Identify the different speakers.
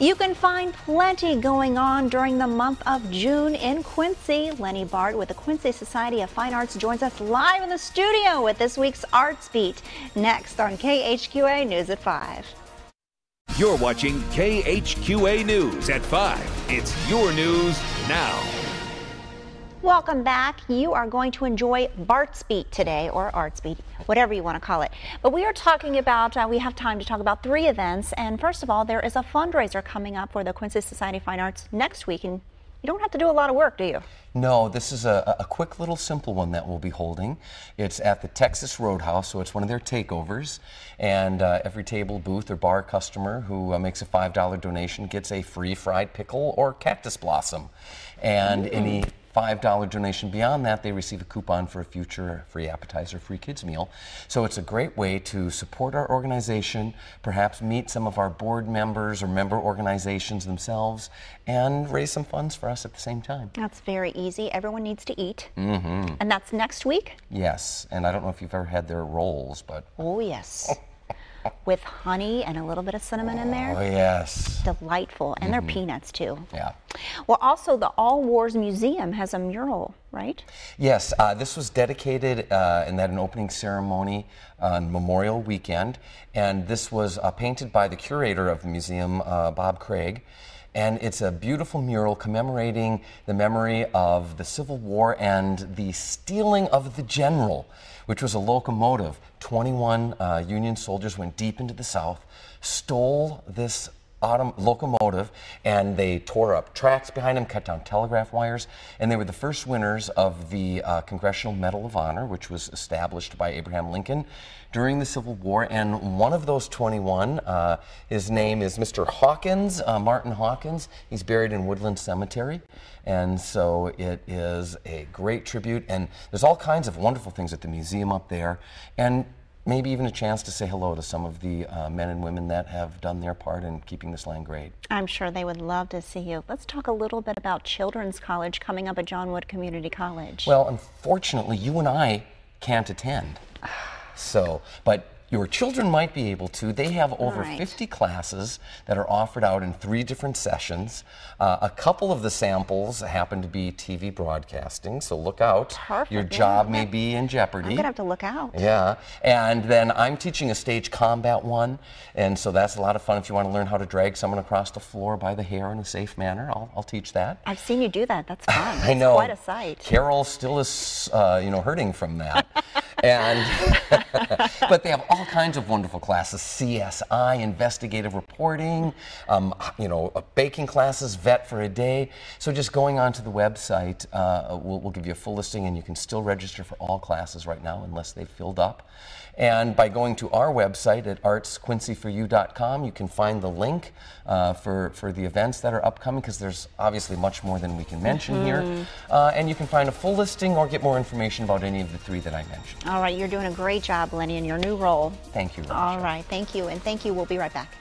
Speaker 1: You can find plenty going on during the month of June in Quincy. Lenny Bart with the Quincy Society of Fine Arts joins us live in the studio with this week's Arts Beat. Next on KHQA News at 5.
Speaker 2: You're watching KHQA News at 5. It's your news now.
Speaker 1: Welcome back. You are going to enjoy Bart's Beat today, or Arts Beat, whatever you want to call it. But we are talking about, we have time to talk about 3 events. And first of all, there is a fundraiser coming up for the Quincy Society of Fine Arts next week. And you don't have to do a lot of work, do you?
Speaker 3: No, this is a quick little simple one that we'll be holding. It's at the Texas Roadhouse, so it's one of their takeovers. And every table, booth, or bar customer who makes a $5 donation gets a free fried pickle or cactus blossom. And any $5 donation beyond that, they receive a coupon for a future free appetizer, free kids meal. So it's a great way to support our organization, perhaps meet some of our board members or member organizations themselves, and raise some funds for us at the same time.
Speaker 1: That's very easy. Everyone needs to eat.
Speaker 3: Mm-hmm.
Speaker 1: And that's next week?
Speaker 3: Yes, and I don't know if you've ever had their rolls, but...
Speaker 1: Oh, yes. With honey and a little bit of cinnamon in there.
Speaker 3: Oh, yes.
Speaker 1: Delightful. And they're peanuts, too.
Speaker 3: Yeah.
Speaker 1: Well, also, the All Wars Museum has a mural, right?
Speaker 3: Yes, this was dedicated and had an opening ceremony on Memorial Weekend. And this was painted by the curator of the museum, Bob Craig. And it's a beautiful mural commemorating the memory of the Civil War and the stealing of the General, which was a locomotive. 21 Union soldiers went deep into the South, stole this locomotive, and they tore up tracks behind them, cut down telegraph wires, and they were the first winners of the Congressional Medal of Honor, which was established by Abraham Lincoln during the Civil War. And one of those 21, his name is Mr. Hawkins, Martin Hawkins. He's buried in Woodland Cemetery, and so it is a great tribute. And there's all kinds of wonderful things at the museum up there, and maybe even a chance to say hello to some of the men and women that have done their part in keeping this land great. I'm
Speaker 1: sure they would love to see you. Let's talk a little bit about Children's College coming up at John Wood Community College.
Speaker 3: Well, unfortunately, you and I can't attend. So, but your children might be able to. They have over 50 classes that are offered out in 3 different sessions. A couple of the samples happen to be TV broadcasting, so look out.
Speaker 1: Perfect.
Speaker 3: Your job may be in jeopardy.
Speaker 1: I'm going to have to look out.
Speaker 3: Yeah, and then I'm teaching a stage combat one, and so that's a lot of fun. If you want to learn how to drag someone across the floor by the hair in a safe manner, I'll teach that.
Speaker 1: I've seen you do that. That's fun.
Speaker 3: I know.
Speaker 1: It's quite a sight.
Speaker 3: Carol still is, hurting from that. And but they have all kinds of wonderful classes: CSI, investigative reporting, baking classes, vet for a day. So just going onto the website, we'll give you a full listing, and you can still register for all classes right now unless they've filled up. And by going to our website at artsquincyforyou.com, you can find the link for the events that are upcoming, because there's obviously much more than we can mention here. And you can find a full listing or get more information about any of the 3 that I mentioned.
Speaker 1: All right, you're doing a great job, Lenny, in your new role.
Speaker 3: Thank you, Roger.
Speaker 1: All right, thank you, and thank you. We'll be right back.